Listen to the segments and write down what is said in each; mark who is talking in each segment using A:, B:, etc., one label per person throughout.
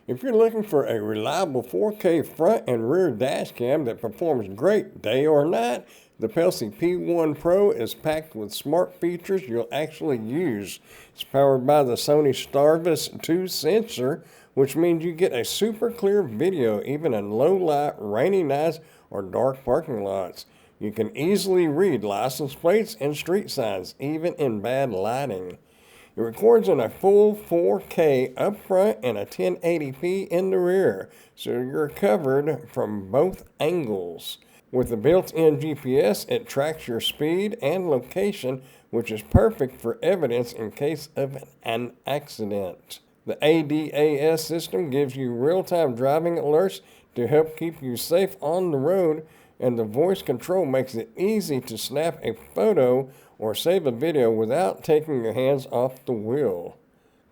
A: If you're looking for a reliable 4K front and rear dash cam that performs great day or night, the Pelsee P1 Pro is packed with smart features you'll actually use. It's powered by the Sony Starvis 2 sensor, which means you get a super clear video even in low light, rainy nights, or dark parking lots. You can easily read license plates and street signs, even in bad lighting. It records in a full 4K up front and a 1080p in the rear, so you're covered from both angles. With the built-in GPS, it tracks your speed and location, which is perfect for evidence in case of an accident. The ADAS system gives you real-time driving alerts to help keep you safe on the road, and the voice control makes it easy to snap a photo or save a video without taking your hands off the wheel.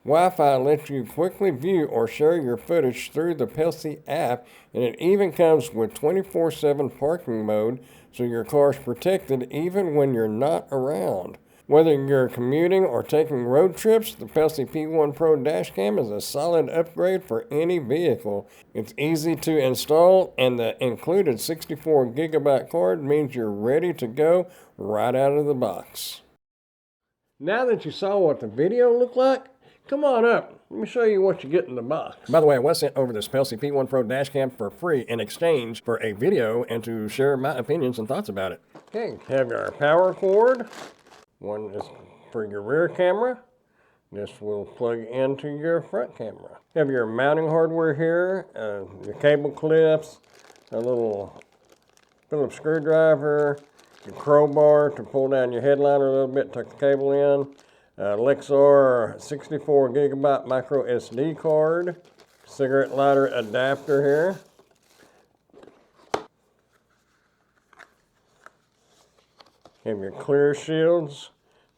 A: Wi-Fi lets you quickly view or share your footage through the Pelsee app, and it even comes with 24/7 parking mode, so your car's protected even when you're not around. Whether you're commuting or taking road trips, the Pelsee P1 Pro dashcam is a solid upgrade for any vehicle. It's easy to install, and the included 64GB card means you're ready to go right out of the box. Now that you saw what the video looked like, come on up. Let me show you what you get in the box. By the way, I was sent over this Pelsee P1 Pro dashcam for free in exchange for a video and to share my opinions and thoughts about it. Okay, have your power cord. One is for your rear camera. This will plug into your front camera. Have your mounting hardware here, your cable clips, a little Phillips screwdriver, your crowbar to pull down your headliner a little bit, tuck the cable in, Lexar 64GB micro SD card, cigarette lighter adapter here. Have your clear shields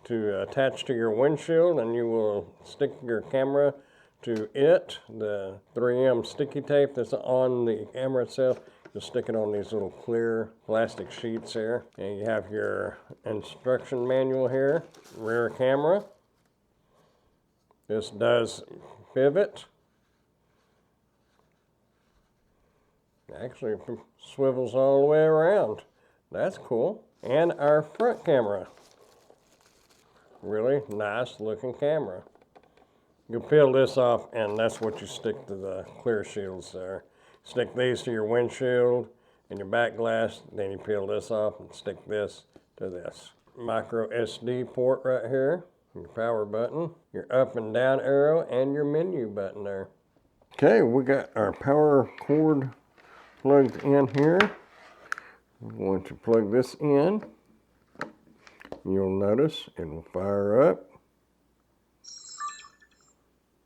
A: to attach to your windshield, and you will stick your camera to it. The 3M sticky tape that's on the camera itself, you'll stick it on these little clear plastic sheets here. And you have your instruction manual here. Rear camera. This does pivot. Actually, it swivels all the way around. That's cool. And our front camera. Really nice looking camera. You peel this off, and that's what you stick to the clear shields there. Stick these to your windshield and your back glass, then you peel this off and stick this to this. Micro SD port right here, your power button, your up and down arrow, and your menu button there. Okay, we got our power cord plugged in here. I'm going to plug this in. You'll notice it will fire up.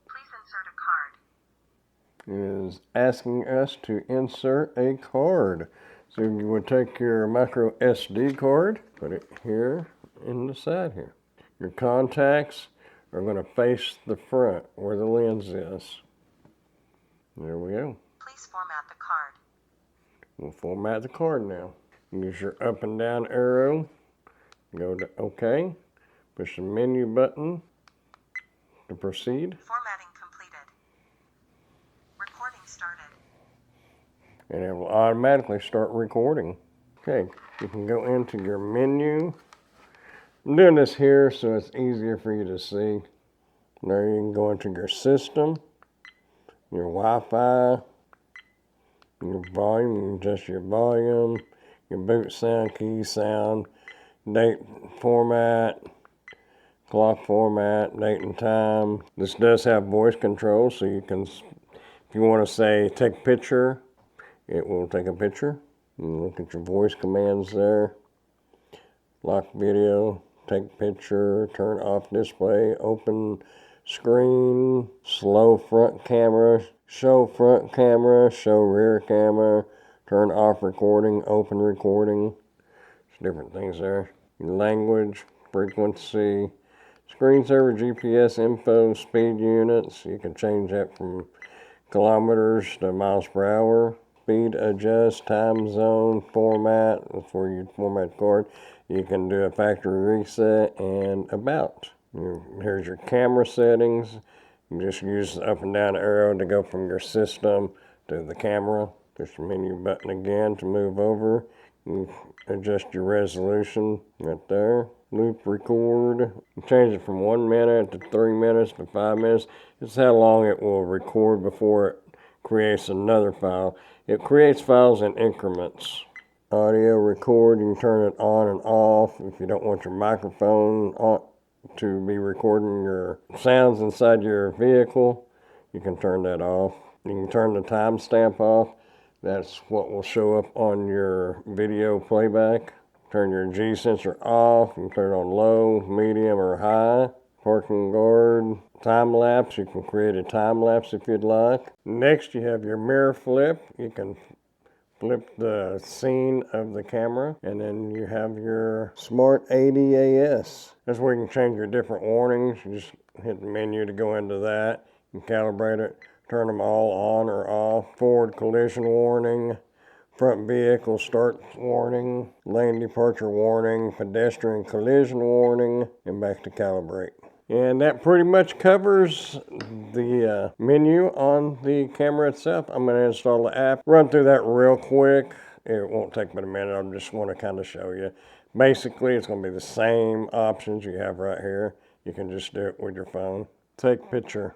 B: Please insert a card.
A: It is asking us to insert a card. So you would take your micro SD card, put it here in the side here. Your contacts are going to face the front where the lens is. There we go.
B: Please format the card.
A: We'll format the card now. Use your up and down arrow. Go to OK. Push the menu button to proceed.
B: Formatting completed. Recording started.
A: And it will automatically start recording. Okay, you can go into your menu. I'm doing this here so it's easier for you to see. There you can go into your system, your Wi-Fi, your volume, adjust your volume, your boot sound, key sound, date format, clock format, date and time. This does have voice control, so you can, if you want to say take a picture, it will take a picture. You look at your voice commands there. Lock video, take picture, turn off display, open screen, slow front camera, show front camera, show rear camera, turn off recording, open recording. There's different things there. Language, frequency, screensaver, GPS info, speed units. You can change that from kilometers to miles per hour. Speed adjust, time zone, format, that's where you format the card. You can do a factory reset and about. Here's your camera settings, You just use the up and down arrow to go from your system to the camera. There's the menu button again to move over. You adjust your resolution right there. Loop record. You change it from 1 minute to 3 minutes to 5 minutes. It's how long it will record before it creates another file. It creates files in increments. Audio record, you can turn it on and off if you don't want your microphone on to be recording your sounds inside your vehicle. You can turn that off. You can turn the timestamp off. That's what will show up on your video playback. Turn your G sensor off. You can turn it on low, medium, or high. Parking guard, time lapse. You can create a time lapse if you'd like. Next, you have your mirror flip. You can flip the scene of the camera, and then you have your smart ADAS. That's where you can change your different warnings. You just hit the menu to go into that. You can calibrate it, turn them all on or off. Forward collision warning, front vehicle start warning, lane departure warning, pedestrian collision warning, and back to calibrate. And that pretty much covers the menu on the camera itself. I'm going to install the app, run through that real quick. It won't take but a minute. I just want to kind of show you. Basically, it's going to be the same options you have right here. You can just do it with your phone. Take a picture.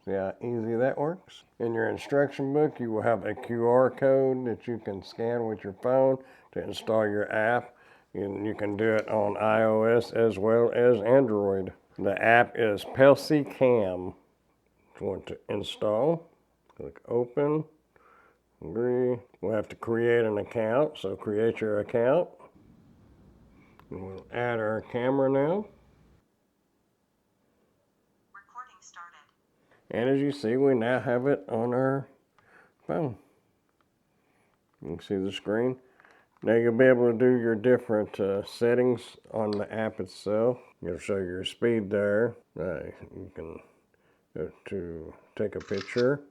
A: See how easy that works? In your instruction book, you will have a QR code that you can scan with your phone to install your app. And you can do it on iOS as well as Android. The app is Pelsee Cam. Going to install. Click open. Agree. We'll have to create an account, so create your account. And we'll add our camera now.
B: Recording started.
A: And as you see, we now have it on our phone. You can see the screen. Now you'll be able to do your different settings on the app itself. It'll show your speed there. You can go to take a picture.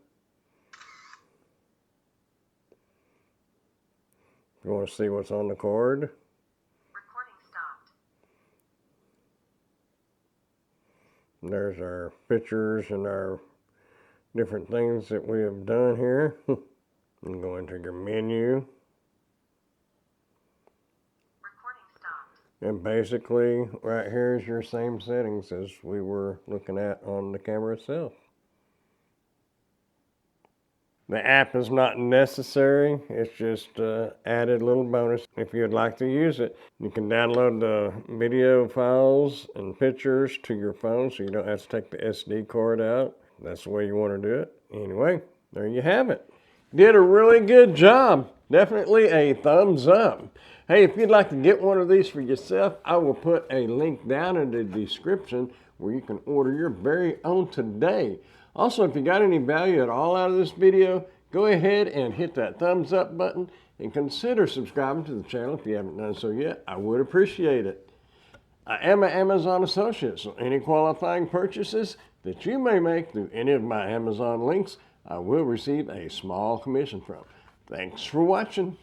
A: You want to see what's on the card.
B: Recording stopped.
A: And there's our pictures and our different things that we have done here. You can go into your menu. And basically, right here is your same settings as we were looking at on the camera itself. The app is not necessary. It's just added little bonus. If you'd like to use it, you can download the video files and pictures to your phone so you don't have to take the SD card out. That's the way you want to do it. Anyway, there you have it. Did a really good job. Definitely a thumbs up. Hey, if you'd like to get one of these for yourself, I will put a link down in the description where you can order your very own today. Also, if you got any value at all out of this video, go ahead and hit that thumbs up button and consider subscribing to the channel if you haven't done so yet. I would appreciate it. I am an Amazon associate, so any qualifying purchases that you may make through any of my Amazon links, I will receive a small commission from. Thanks for watching.